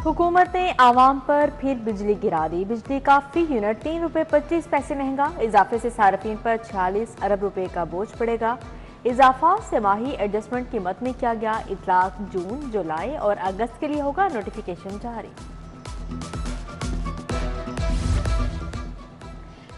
हुकूमत ने आवाम पर फिर बिजली गिरा दी। बिजली का फी यूनिट 3 रुपये 25 पैसे महंगा। इजाफे से सार्फिन पर 46 अरब रुपए का बोझ पड़ेगा। इजाफा सेमाही एडजस्टमेंट कीमत में किया गया। इतलाक जून, जुलाई और अगस्त के लिए होगा। नोटिफिकेशन जारी।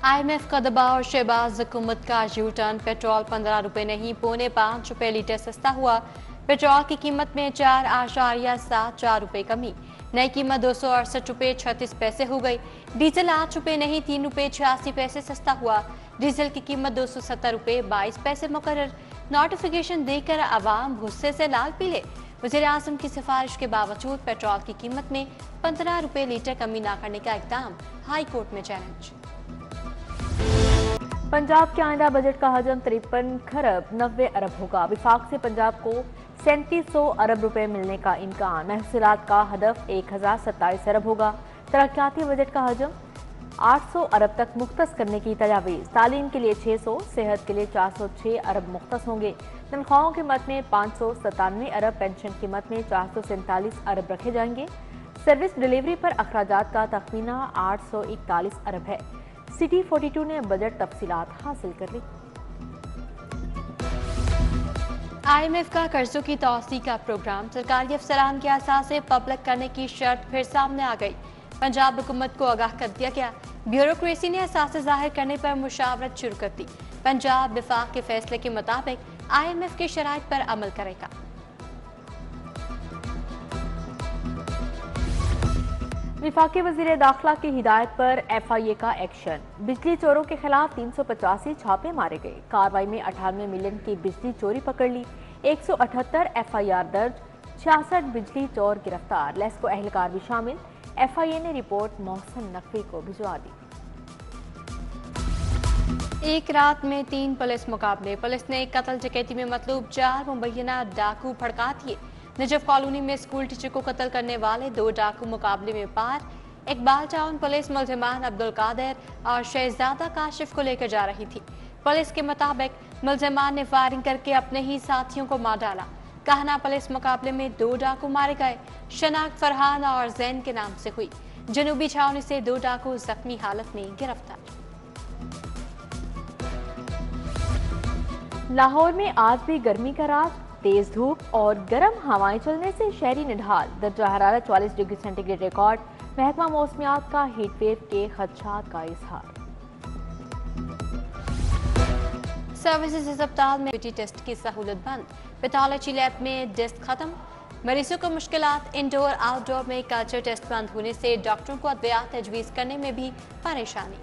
IMF का दबाव। शहबाज हुकूमत का यू टर्न। पेट्रोल 15 रुपए नहीं ₹4.5 लीटर सस्ता हुआ। पेट्रोल की कीमत में 4.74 रुपए कमी। नई कीमत 268 रुपए 36 पैसे हो गई। डीजल 8 रुपए नहीं ₹3.86 सस्ता हुआ। डीजल की कीमत 270 रुपए 22 पैसे मुकर्रर। नोटिफिकेशन देकर आवाम गुस्से से लाल पीले। वज़ीर आज़म की सिफारिश के बावजूद पेट्रोल की कीमत में 15 रुपए लीटर कमी न करने का इक़दाम। हाई कोर्ट में चैलेंज। पंजाब के आइंदा बजट का हजम 53 खरब 90 अरब होगा। विफाक से पंजाब को 3700 अरब रुपए मिलने का इम्कान। महसूलात का हदफ 1027 अरब होगा। तरक्याती बजट का हजम 800 अरब तक मुख्तस करने की तजावीज़। तालीम के लिए 600, सेहत के लिए 406 अरब मुख्तस होंगे। तनख्वाहों की मद में 597 अरब, पेंशन की मद में 447 अरब रखे जाएंगे। सर्विस डिलीवरी पर अखराजात का तखमीना 841 अरब है। सिटी 42 ने बजट तफसीलात हासिल कर ली। IMF का कर्जों की तौसी का प्रोग्राम। सरकारी अफसरान के असासे पब्लिक करने की शर्त फिर सामने आ गई। पंजाब हुकूमत को आगाह कर दिया गया। ब्यूरोक्रेसी ने असासे जाहिर करने पर मुशावरत शुरू कर दी। पंजाब विफाक के फैसले के मुताबिक IMF के शराइत पर अमल करेगा। विफाकी वजीर दाखिला की हिदायत पर FIA का एक्शन। बिजली चोरों के खिलाफ 385 छापे मारे गए। कार्रवाई में 98 मिलियन की बिजली चोरी पकड़ ली। 178 FIR दर्ज, 66 बिजली चोर गिरफ्तार। लेस्को एहलकार भी शामिल। FIA ने रिपोर्ट मोहसिन नकवी को भिजवा दी। एक रात में 3 पुलिस मुकाबले। पुलिस ने कत्ल डकैती में मतलूब 4 मुबैना डाकू भड़का दिए। नजफ कॉलोनी में स्कूल टीचर को कत्ल करने वाले 2 डाकू मुकाबले में पार। इकबाल टाउन पुलिस मुल्जिमान अब्दुल कादिर और शहजादा काशिफ को लेकर जा रही थी। पुलिस के मुताबिक मुल्जिमान ने फायरिंग करके अपने ही साथियों को मार डाला। कहना पुलिस मुकाबले में 2 डाकू मारे गए। शनाख्त फरहान और जैन के नाम से हुई। जनूबी छावनी से 2 डाकू जख्मी हालत में गिरफ्तार। लाहौर में आज भी गर्मी का राज। तेज धूप और गर्म हवाएं चलने से शहरी निढाल। दर्जा हरारत 44 डिग्री सेंटीग्रेड रिकॉर्ड। महकमा मौसमियात का हीट वेव के खदशात का इजहार। सर्विसेज अस्पताल में टेस्ट की सहूलत बंद। पैथोलॉजी लैब में टेस्ट खत्म। मरीजों को मुश्किलात। इंडोर आउटडोर में कल्चर टेस्ट बंद होने से डॉक्टरों को अद्वियात तजवीज़ करने में भी परेशानी।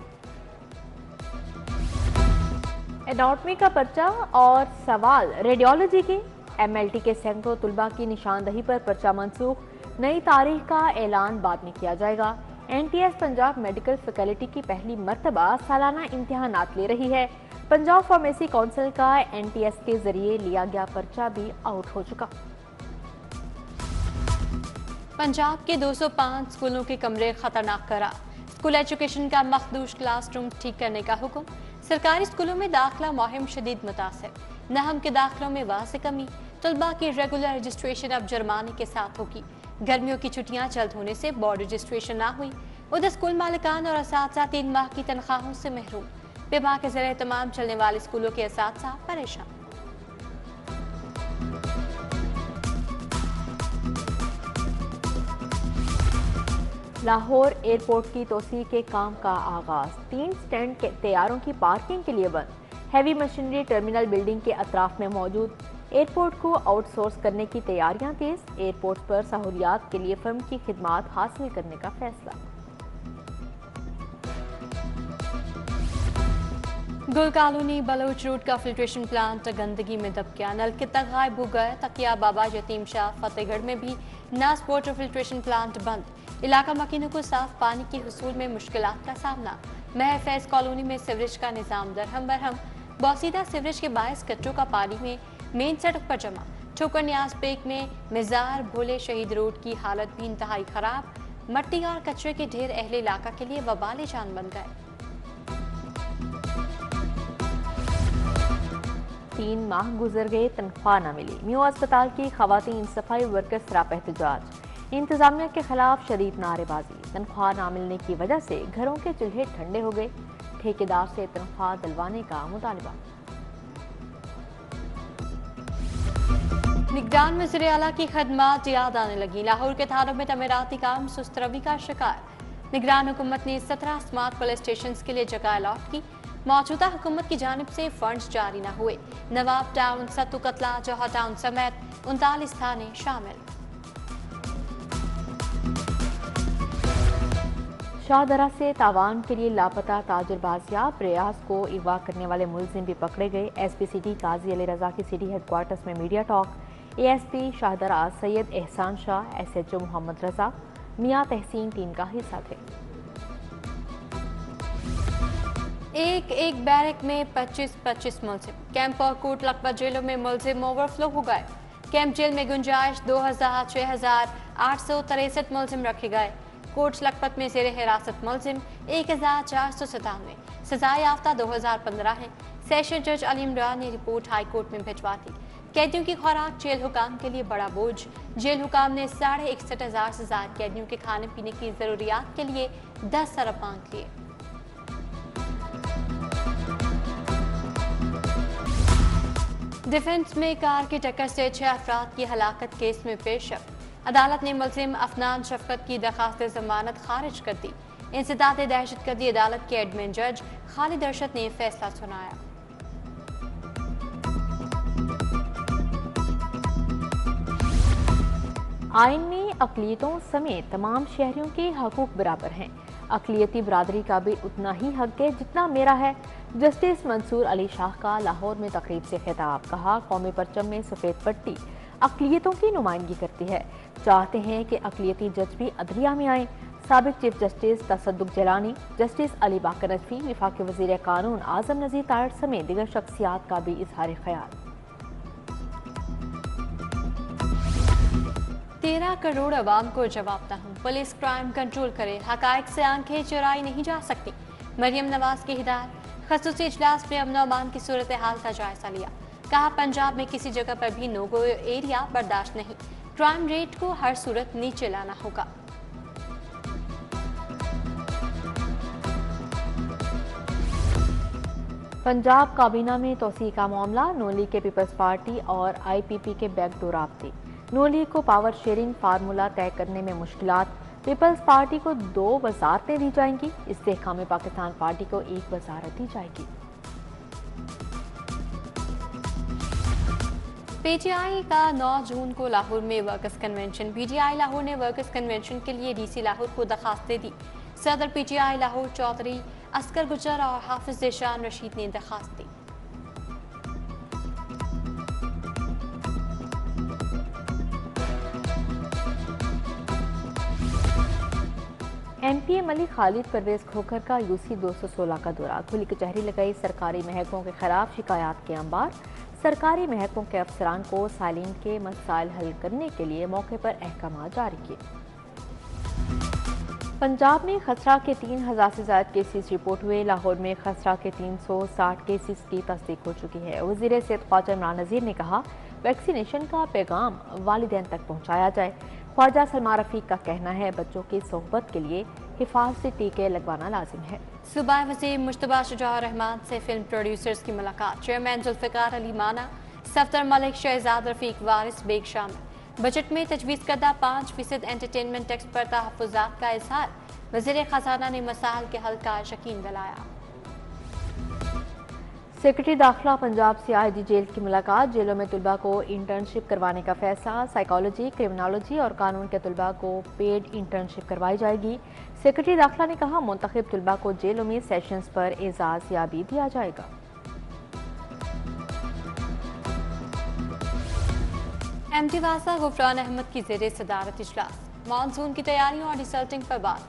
एनाटॉमी का पर्चा और सवाल रेडियोलॉजी के। MLT के सैकड़ों तुलबा की निशानदही पर पर्चा मंसूख। नई तारीख का ऐलान बाद में किया जाएगा। NTS पंजाब मेडिकल फैकल्टी की पहली मर्तबा सालाना इम्तिहानात ले रही है। पंजाब फार्मेसी काउंसिल का NTS के जरिए लिया गया पर्चा भी आउट हो चुका। पंजाब के 205 स्कूलों के कमरे खतरनाक करार। स्कूल एजुकेशन का मखदूश क्लासरूम ठीक करने का हुक्म। सरकारी स्कूलों में दाखिला मुहिम शदीद मुतासिर। नहम के दाखिलों में वाज़ेह कमी। तलबा की रेगुलर रजिस्ट्रेशन अब जुर्माने के साथ होगी। गर्मियों की छुट्टियां जल्द होने से बोर्ड रजिस्ट्रेशन ना हुई। उधर स्कूल मालिकान और असातिज़ा 3 माह की तनख्वाहों से महरूम। विभाग के ज़रिए तमाम चलने वाले स्कूलों के असातिज़ा परेशान। लाहौर एयरपोर्ट की तोसी के काम का आगाज। 3 स्टैंड के तैयारों की पार्किंग के लिए बंद। हैवी मशीनरी टर्मिनल बिल्डिंग के अतराफ में मौजूद। एयरपोर्ट को आउटसोर्स करने की तैयारियां तेज। एयरपोर्ट पर सहूलियात के लिए फर्म की खिदमात हासिल करने का फैसला। गुल कॉलोनी बलोच रोड का फिल्ट्रेशन प्लांट गंदगी में दब गया। नल के तक गायब हो गए। तकिया बाबा यतीम शाह फतेहगढ़ में भी नास वाटर फिल्ट्रेशन प्लांट बंद। इलाका मकीनों को साफ पानी के हुसूल में मुश्किलात का सामना। महफैज कॉलोनी में सीवरेज का निजाम दरहम बरहम। बोसीदा सीवरेज के बायस कट्टों का पानी में मेन सड़क पर जमा। ठोकर न्याज पेक में मिजार भोले शहीद रोड की हालत भी इंतहाई खराब। मट्टी और कचरे के ढेर अहले इलाका के लिए वबाले जान बन गए। 3 माह गुजर गए, तनख्वाह न मिली। म्यू अस्पताल की खवातीन सफाई वर्कर्स सरापा एहतजाज। इंतजामिया के खिलाफ शदीद नारेबाजी, तनख्वाह ना मिलने की वजह से घरों के चूल्हे ठंडे हो गए, ठेकेदार से तनख्वाह दिलवाने का मुतालबा। निगरान वज़ीर आला की खदमात याद आने लगी, लाहौर के थानों में तमीराती काम सुस्त रवि का शिकार। निगरान हुकूमत ने 17 स्मार्ट पुलिस स्टेशन के लिए जगह अलॉट की, मौजूदा हुकूमत की जानिब से फंड्स जारी न हुए। नवाब टाउन, सत्तू कतला, जौहर टाउन समेत 39 थाने शामिल। शाहदरा से तावान के लिए लापता ताजिर बाजियाब, रियाज को अगवा करने वाले मुलजिम भी पकड़े गए। एसपी सिटी काजी अली रजा की सिटी हेडक्वार्टर्स में media talk. ASP Shahdara Syed एहसान शाह, एसएचओ मोहम्मद रजा, मियां तहसीन टीम का हिस्सा थे। एक बैरक में 25-25 मुलजिम, कैंप और कोट लखपत जेलों में मुलजिम ओवरफ्लो हो गए। कैंप जेल में गुंजाइश 6,863 मुलजिम रखे गए। कोट लखपत में जेर हिरासत मुलजिम 1,497, सजा याफ्ता 2015 हैं। सेशन जज अली इमरान ने रिपोर्ट हाई कोर्ट में भिजवा दी। कैदियों की खुराक जेल हुकाम के लिए बड़ा बोझ, जेल हुकाम ने 61,500 से ज्यादा कैदियों के खाने पीने की जरूरियात के लिए 10 अरब मांग लिए। डिफेंस में कार की टक्कर से 6 अफराद की हलाकत केस में पेशरफ, अदालत ने मुलजिम अफनान शफकत की दरखास्त जमानत खारिज कर दी। इंसदाद दहशतगर्दी अदालत के एडमिन जज खालिद अरशद ने फैसला सुनाया। आइन में अक़लियतों समेत तमाम शहरियों के हकूक बराबर हैं। अक़लियती बरादरी का भी उतना ही हक है जितना मेरा है। जस्टिस मंसूर अली शाह का लाहौर में तकरीब से खिताब, कहा कौमी परचम में सफ़ेद पट्टी अक़लियतों की नुमाइंदगी करती है। चाहते हैं कि अक़लियती जज भी अदलिया में आए। साबिक chief justice Tassaduq Jillani, justice Ali Baqar Najafi, वफाकी वज़ीर कानून आज़म नज़ीर तारड़ समेत दीगर शख्सियात का भी इजहार ख्याल। 13 करोड़ अवाम को जवाबता हूँ, पुलिस क्राइम कंट्रोल करे, हकायक से आंखें चुराई नहीं जा सकती। मरियम नवाज की हिदायत। खसूसी इजलास में अमन अमान की सूरत हाल का जायजा लिया, कहा पंजाब में किसी जगह पर भी नो गो एरिया बर्दाश्त नहीं, क्राइम रेट को हर सूरत नीचे लाना होगा। पंजाब काबीना में तोसी का मामला, नून के पीपल्स पार्टी और IPP के बैकडोर राब्ते। नून लीग को पावर शेयरिंग फार्मूला तय करने में मुश्किलात, पीपल्स पार्टी को 2 वजारतें दी जाएंगी, इस्तेहकाम पाकिस्तान पार्टी को 1 वजारत दी जाएगी। PTI का 9 जून को लाहौर में वर्कर्स कन्वेंशन। PTI लाहौर ने वर्कर्स कन्वेंशन के लिए DC लाहौर को दरखास्त दे दी। सदर PTI लाहौर चौधरी अस्कर गुजर और हाफिज ज़ेशान रशीद ने दरखास्त दी। MP मलिक खालिद परवेज खोखर का UC 216 का दौरा, खुली कचहरी लगाई, सरकारी महकमों के खिलाफ शिकायत के अंबार। सरकारी महकमों के अफसरान को सालीन के मसाइल हल करने के लिए मौके पर अहकाम जारी किए। पंजाब में खसरा के 3000 से ज्यादा केसेस रिपोर्ट हुए। लाहौर में खसरा के 360 केसेस की तस्दीक हो चुकी है। वज़ीर सेहत ख्वाजा इमरान नज़ीर ने कहा वैक्सीनेशन का पैगाम वालिदैन तक पहुँचाया जाए। ख्वाजा सलमान रफीक का कहना है बच्चों की सोहबत के लिए हिफाजती टीके लगवाना लाजिम है। सूबाई वज़ीर मुश्तबा शुजा रहमान से फिल्म प्रोड्यूसर्स की मुलाकात, चेयरमैन जुल्फ़िकार अली माना, सफ्दर मलिक, शहजाद रफीक वारिस बेग शामिल। बजट में तजवीज़ करदा 5% एंटरटेनमेंट टैक्स पर तहफ़्फ़ुज़ात का इज़हार, वज़ीर ख़जाना ने मसाइल के हल का यकीन दिलाया। सेक्रेटरी दाखिला पंजाब से IIG जेल की मुलाकात, जेलों में तलबा को इंटर्नशिप करवाने का फैसला। साइकोलॉजी, क्रिमिनोलॉजी और कानून के तलबा को पेड इंटर्नशिप करवाई जाएगी। सेक्रेटरी दाखिला ने कहा मुंतखब तलबा को जेलों में सेशंस पर एजाज याबी दिया जाएगा। MD वासा गुफरान अहमद की ज़ेरे सदारत इजलास, मानसून की तैयारियों और डिसल्टिंग पर बात,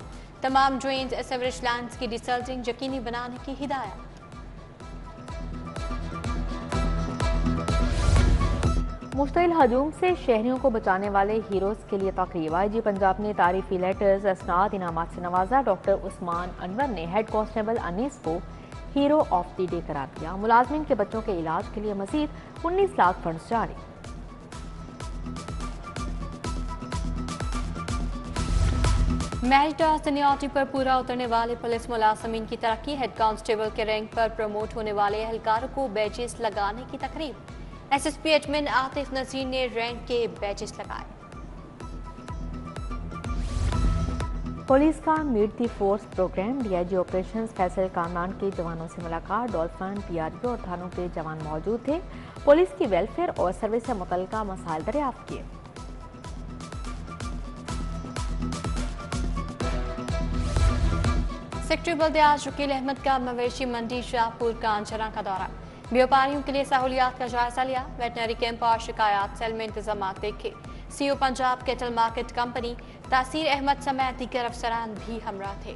तमाम ड्रेन्स एसेवरेज लैंड्स की डिसल्टिंग यकीनी बनाने की हिदायत। मुश्तिल हजूम से शहरियों को बचाने वाले हीरोज के लिए तकरीब, IG पंजाब ने तारीफी लेटर्स, असनाद, इनामात से नवाजा। डॉक्टर उस्मान अनवर ने हेड कांस्टेबल अनीस को हीरो ऑफ द डे करार दिया। मुलाजमीन के बच्चों के इलाज के लिए मजीद 19 लाख फंड्स जारी। मेरिट और सीनियरिटी पर पूरा उतरने वाले पुलिस मुलाजमीन की तरक्की। हेड कांस्टेबल के रैंक पर प्रमोट होने वाले एहलकारों को बैजेस लगाने की तकरीब। एसएसपी एडमिन आतिफ नजीर ने रैंक के बैजेस लगाए। पुलिस का meet the force programme. DIG operations Faisal Kamran के जवानों से मुलाकात। डॉल्फिन, पीआरपी और थानों के जवान मौजूद थे। पुलिस की वेलफेयर और सर्विस से मुतल्लिका मसाइल दरियाफ्त किए। सेक्रेटरी बल्दियात वकील अहमद का मवेशी मंडी शाहपुर कांचरा का दौरा। व्यापारियों के लिए सहूलियात का जायजा लिया। वेटनरी कैंप और शिकायत सेल में इंतजाम देखे। CO Punjab kettle market company तासीर अहमद समेत दीगर अफसरान भी हमरा थे।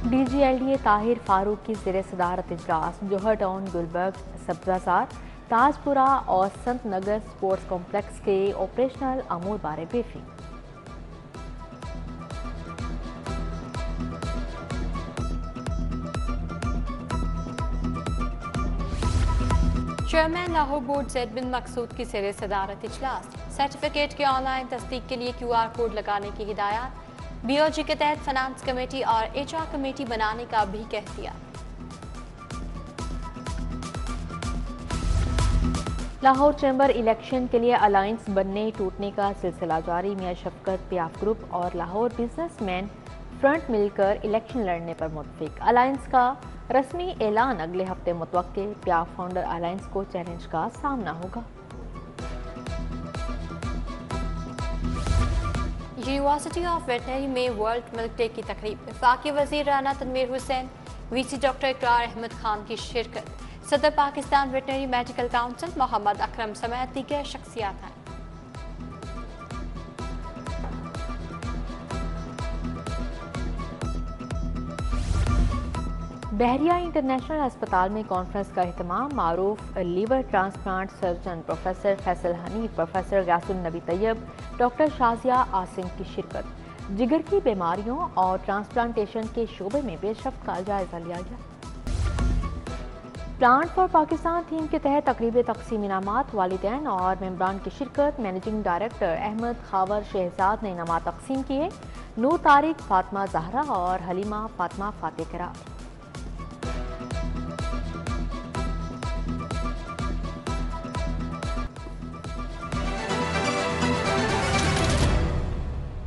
डीजीएलडीए ताहिर फारूक की ज़ेर सदारत इजलास। जौहर टाउन, गुलबर्ग, सब्जाजार, ताजपुरा और संत नगर स्पोर्ट्स कॉम्प्लेक्स के ऑपरेशनल अमूर बारे ब्रीफिंग। चेयरमैन लाहौर बोर्ड ज़ैद बिन मकसूद की ज़ेर सदारत इजलास। सर्टिफिकेट के ऑनलाइन तस्दीक के लिए QR कोड लगाने की हिदायत। BOG के तहत फाइनेंस कमेटी और HR कमेटी बनाने का भी कह दिया। लाहौर चैम्बर इलेक्शन के लिए अलायंस बनने टूटने का सिलसिला जारी। मियां शफकत, पियाफ ग्रुप और लाहौर बिजनेसमैन फ्रंट मिलकर इलेक्शन लड़ने पर मुत्तफिक। अलायंस का रस्मी ऐलान अगले हफ्ते मुतवक्के। पियाफ फाउंडर अलायंस को चैलेंज का सामना होगा। यूनिवर्सिटी ऑफ वेटनरी में वर्ल्ड मिल्क डे की तकरीब। वफाकी वजीर राना तनवीर हुसैन, VC डॉक्टर इकरार अहमद खान की शिरकत। सदर Pakistan veterinary medical council Mohammad Akram समेत दीगर शख्सियात हैं। बहरिया इंटरनेशनल अस्पताल में कॉन्फ्रेंस का एहतमाम। मारूफ liver transplant surgeon professor Faisal Hanif, professor Ghiasul Nabi Tayyab, doctor Shazia Asim की शिरकत। जिगर की बीमारियों और ट्रांसप्लांटेशन के शोबे में पेशरफ्त का जायजा लिया गया। प्लांट फॉर पाकिस्तान थीम के तहत तकरीब तकसीम इनामात। वालिदैन और मेंबरान की शिरकत। मैनेजिंग डायरेक्टर अहमद खावर शहजाद ने इनामात तकसीम किए। नूर तारिक, फातिमा जहरा और हलीमा फातिमा फातेह करार।